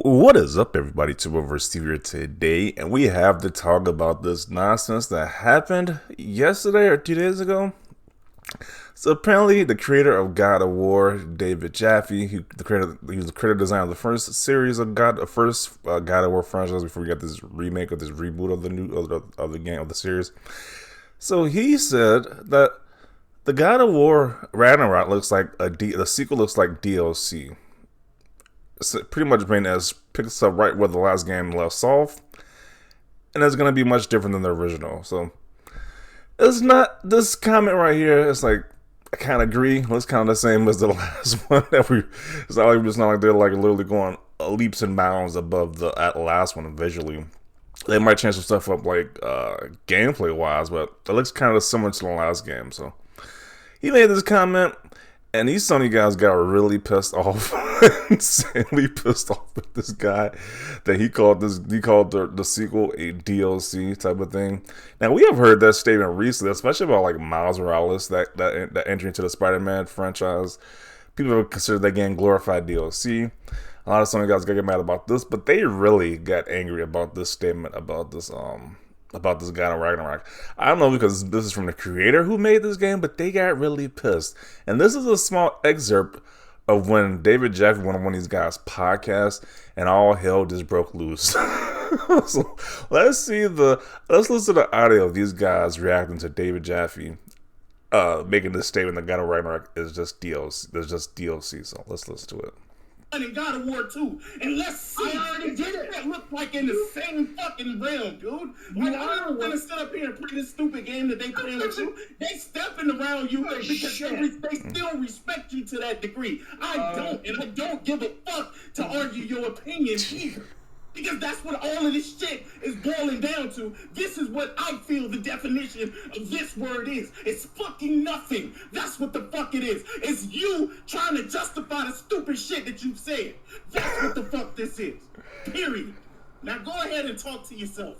What is up, everybody? Over Steve here today, and we have to talk about this nonsense that happened yesterday or 2 days ago. So apparently, the creator of God of War, David Jaffe, he was the creator designer of the first series of God of War franchise before we got this remake or this reboot of the game of the series. So he said that the God of War Ragnarok looks like the sequel looks like DLC. It's pretty much being as picks up right where the last game left off, and it's gonna be much different than the original. So it's not this comment right here. It's like I kind of agree. It's kind of the same as the last one that we. It's not like they're like literally going leaps and bounds above the last one visually. They might change some stuff up like gameplay wise, but it looks kind of similar to the last game. So he made this comment. And these Sony guys got really pissed off, insanely pissed off with this guy that he called the sequel a DLC type of thing. Now we have heard that statement recently, especially about like Miles Morales, that entry into the Spider-Man franchise. People have considered that game glorified DLC. A lot of Sony guys got mad about this, but they really got angry about this statement about this God of Ragnarok. I don't know because this is from the creator who made this game, but they got really pissed. And this is a small excerpt of when David Jaffe went on one of these guys' podcasts and all hell just broke loose. So let's listen to the audio of these guys reacting to David Jaffe making this statement that God of Ragnarok is just DLC. There's just DLC. So let's listen to it. In God of War 2, and let's see what that look like in the same fucking realm, dude. Like, I'm not gonna sit up here and play this stupid game that they playing with you. They stepping around you because they still respect you to that degree. I don't, and I don't give a fuck to argue your opinion either. Because that's what all of this shit is boiling down to. This is what I feel the definition of this word is. It's fucking nothing. That's what the fuck it is. It's you trying to justify the stupid shit that you've said. That's what the fuck this is. Period. Now go ahead and talk to yourself.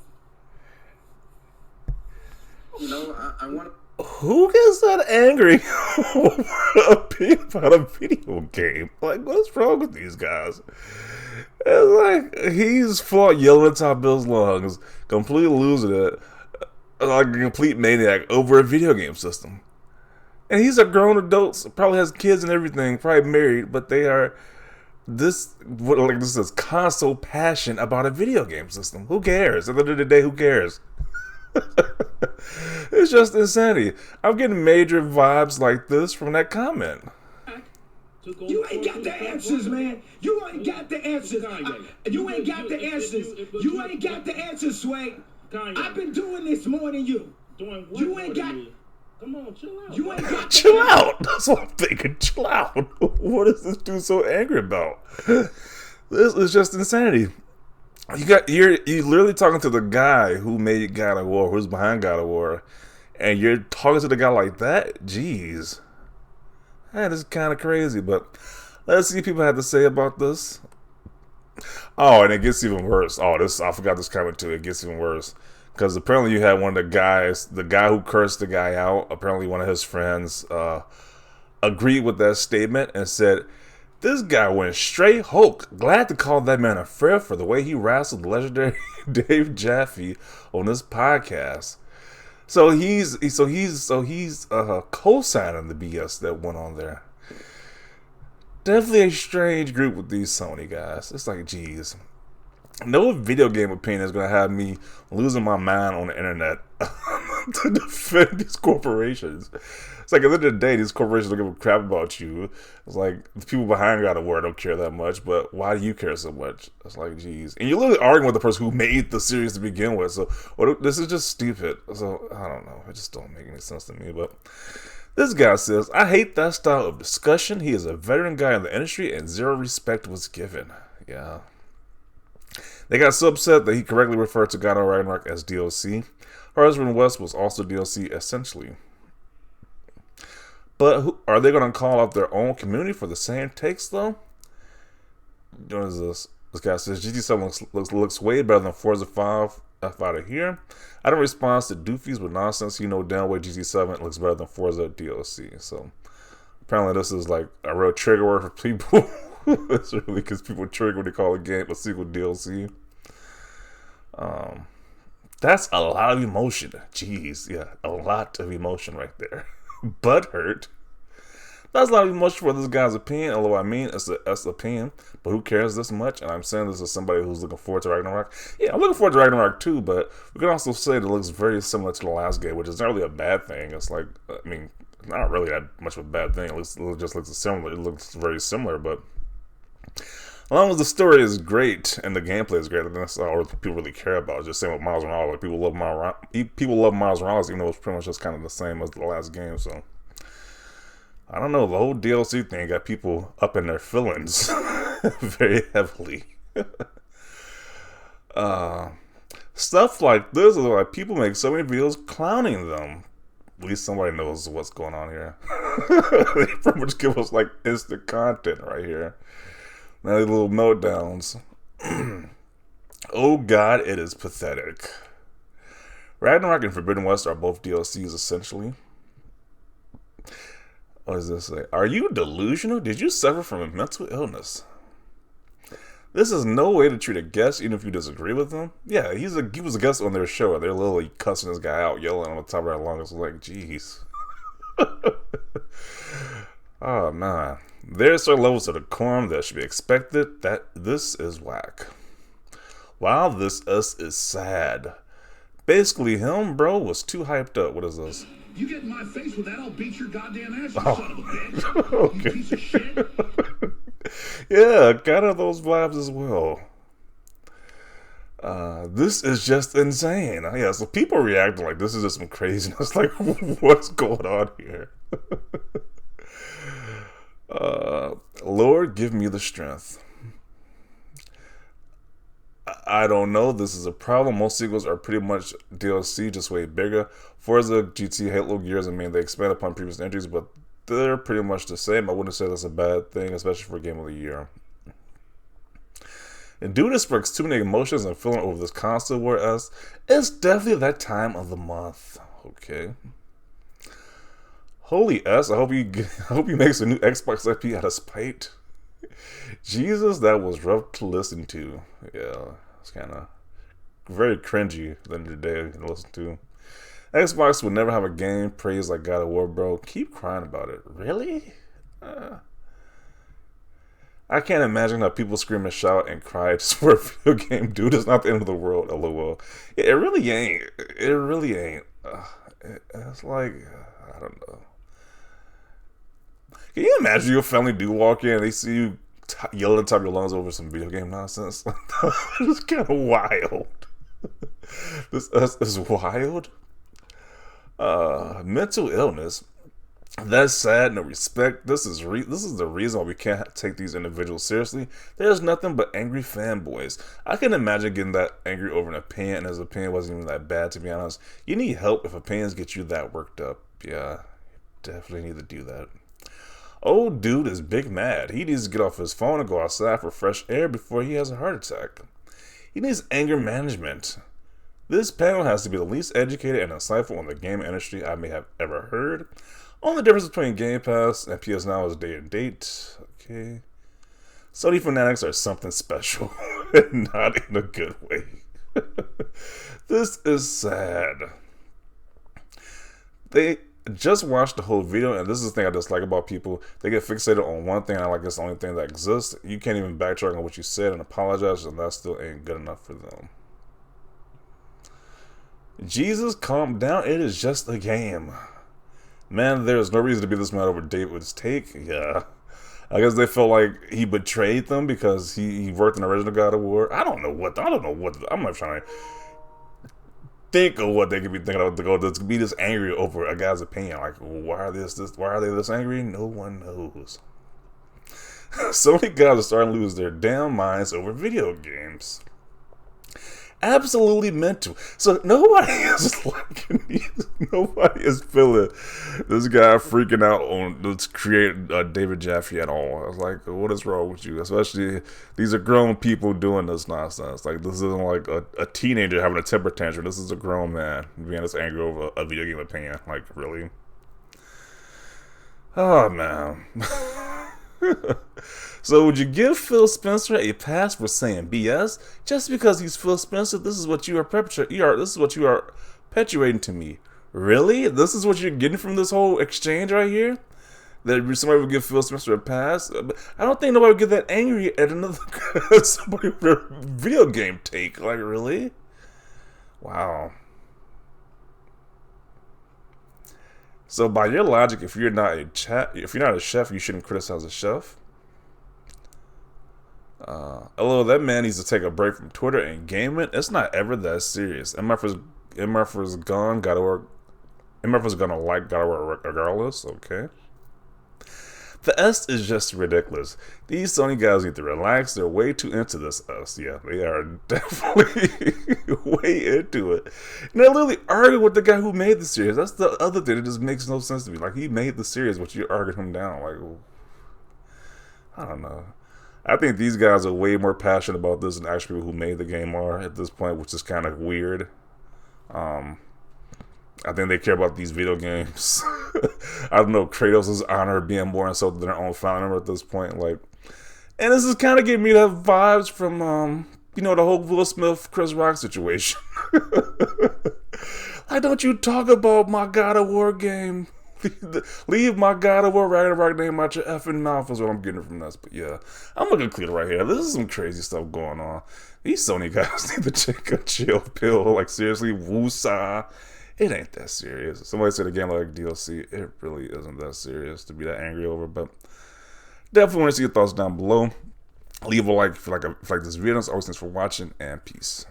You know, I want to... Who gets that angry about a video game? Like, what's wrong with these guys? It's like he's fought yelling at top of his lungs, completely losing it, like a complete maniac over a video game system. And he's a grown adult, probably has kids and everything, probably married, but they are this is console passion about a video game system. Who cares? At the end of the day, who cares? It's just insanity. I'm getting major vibes like this from that comment. You ain't got the answers, man. You ain't got the answers. You ain't got the answers. You ain't got the answers, Sway. I've been doing this more than you. You ain't got... Come on, chill out. You ain't got Chill out. That's what I'm thinking. Chill out. What is this dude so angry about? This is just insanity. You're literally talking to the guy who made God of War, who's behind God of War, and you're talking to the guy like that? Jeez. That is kind of crazy, but let's see what people have to say about this. Oh, and it gets even worse. I forgot this comment too. It gets even worse. Because apparently you had one of the guys, the guy who cursed the guy out, apparently one of his friends agreed with that statement and said, this guy went straight Hulk. Glad to call that man a friend for the way he wrestled the legendary Dave Jaffe on this podcast. So he's co-signing the BS that went on there. Definitely a strange group with these Sony guys. It's like, geez, no video game opinion is gonna have me losing my mind on the internet to defend these corporations. It's like at the end of the day, these corporations don't give a crap about you. It's like the people behind God of War don't care that much, but why do you care so much? It's like, geez. And you're literally arguing with the person who made the series to begin with. So this is just stupid. So I don't know. It just don't make any sense to me. But this guy says, I hate that style of discussion. He is a veteran guy in the industry and zero respect was given. Yeah. They got so upset that he correctly referred to God of War Ragnarok as DLC. Her husband West was also DLC essentially. But are they going to call out their own community for the same takes, though? What is this? This guy says, GT7 looks way better than Forza 5. F out of here. I don't respond to doofies with nonsense. You know damn well GT7 looks better than Forza DLC. So apparently this is like a real trigger word for people That's really because people trigger when they call a game a sequel DLC. That's a lot of emotion. Jeez, yeah, a lot of emotion right there. Butthurt. That's a lot of emotion for this guy's opinion, although I mean, it's an opinion, but who cares this much? And I'm saying this as somebody who's looking forward to Ragnarok. Yeah, I'm looking forward to Ragnarok too, but we can also say that it looks very similar to the last game, which is not really a bad thing. It's like, I mean, not really that much of a bad thing. It just looks similar. It looks very similar, but as long as the story is great and the gameplay is great, then that's all people really care about. Just saying with Miles Morales, like people love Miles Morales, even though it's pretty much just kind of the same as the last game. So I don't know. The whole DLC thing got people up in their feelings very heavily. Stuff like this is like people make so many videos clowning them. At least somebody knows what's going on here. They pretty much give us like instant content right here. Now these little meltdowns. Oh God, it is pathetic. Ragnarok and Forbidden West are both DLCs essentially. What does this say? Are you delusional? Did you suffer from a mental illness? This is no way to treat a guest, even if you disagree with them. Yeah, he was a guest on their show, and they're literally cussing this guy out, yelling on the top of their lungs. Like, jeez. Oh man, there's certain levels of decorum that should be expected. That this is whack. Wow, this is sad. Basically, him, bro, was too hyped up. What is this? You get in my face with that, I'll beat your goddamn ass, you son of a bitch. Okay. You piece of shit. Yeah, kind of those vibes as well. This is just insane. Yeah, so people reacting like this is just some craziness. Like, what's going on here? Lord, give me the strength. I don't know. This is a problem. Most sequels are pretty much DLC, just way bigger. Forza, GT, Halo, Gears, I mean, they expand upon previous entries, but they're pretty much the same. I wouldn't say that's a bad thing, especially for Game of the Year. And doing this sparks too many emotions and feeling over this console war S. It's definitely that time of the month. Okay. Holy S, I hope he makes a new Xbox IP out of spite. Jesus, that was rough to listen to. Yeah, it's kind of very cringy at the end of the day to listen to. Xbox would never have a game praised like God of War, bro. Keep crying about it. Really? I can't imagine how people scream and shout and cry just for a video game. Dude, it's not the end of the world, lol. Yeah, it really ain't. It really ain't. It's like, I don't know. Can you imagine your family do walk in and they see you yelling at the top of your lungs over some video game nonsense? It's kind of wild. This is wild. Mental illness. That's sad. No respect. This is the reason why we can't take these individuals seriously. There's nothing but angry fanboys. I can imagine getting that angry over an opinion, and his opinion wasn't even that bad, to be honest. You need help if opinions get you that worked up. Yeah, definitely need to do that. Old dude is big mad. He needs to get off his phone and go outside for fresh air before he has a heart attack. He needs anger management. This panel has to be the least educated and insightful on the game industry I may have ever heard. Only difference between Game Pass and PS Now is day and date. Okay. Sony fanatics are something special. Not in a good way. This is sad. They just watched the whole video, and this is the thing I dislike about people. They get fixated on one thing, and I like it's the only thing that exists. You can't even backtrack on what you said and apologize, and that still ain't good enough for them. Jesus, calm down. It is just a game. Man, there's no reason to be this mad over David's take. Yeah. I guess they felt like he betrayed them because he worked in the original God of War. I don't know what. I'm not trying to think of what they could be thinking of to go to be this angry over a guy's opinion. Like, why are they this angry? No one knows. So many guys are starting to lose their damn minds over video games. Absolutely mental. So nobody is feeling this guy freaking out on this creator David Jaffe at all. I was like, what is wrong with you? Especially these are grown people doing this nonsense. Like, this isn't like a teenager having a temper tantrum. This is a grown man being this angry over a video game opinion. Like, really? Oh man. So would you give Phil Spencer a pass for saying BS just because he's Phil Spencer? This is what you are perpetuating. This is what you are perpetuating to me. Really? This is what you're getting from this whole exchange right here? That somebody would give Phil Spencer a pass? I don't think nobody would get that angry at another somebody with a video game take. Like, really? Wow. So by your logic, if you're not a chef, you shouldn't criticize a chef. Although that man needs to take a break from Twitter and gaming, it's not ever that serious. MF's gone. Gotta work. MF's gonna like God of War regardless. Okay. The S is just ridiculous. These Sony guys need to relax. They're way too into this S. Yeah, they are definitely way into it. And they're literally arguing with the guy who made the series. That's the other thing that just makes no sense to me. Like, he made the series, but you argued him down. Like, I don't know. I think these guys are way more passionate about this than actually people who made the game are at this point, which is kind of weird. I think they care about these video games. I don't know, Kratos' honor being more insulted than their own founder at this point. Like, and this is kind of giving me the vibes from, the whole Will Smith, Chris Rock situation. Like, don't you talk about my God of War game. Leave my God of War Ragnarok name out your effing mouth is what I'm getting from this. But yeah, I'm looking clear right here. This is some crazy stuff going on. These Sony guys need to take a chill pill. Like, seriously, woosah. It ain't that serious. Somebody said a game like DLC. It really isn't that serious to be that angry over. But definitely want to see your thoughts down below. Leave a like if you like this video. Always thanks for watching, and peace.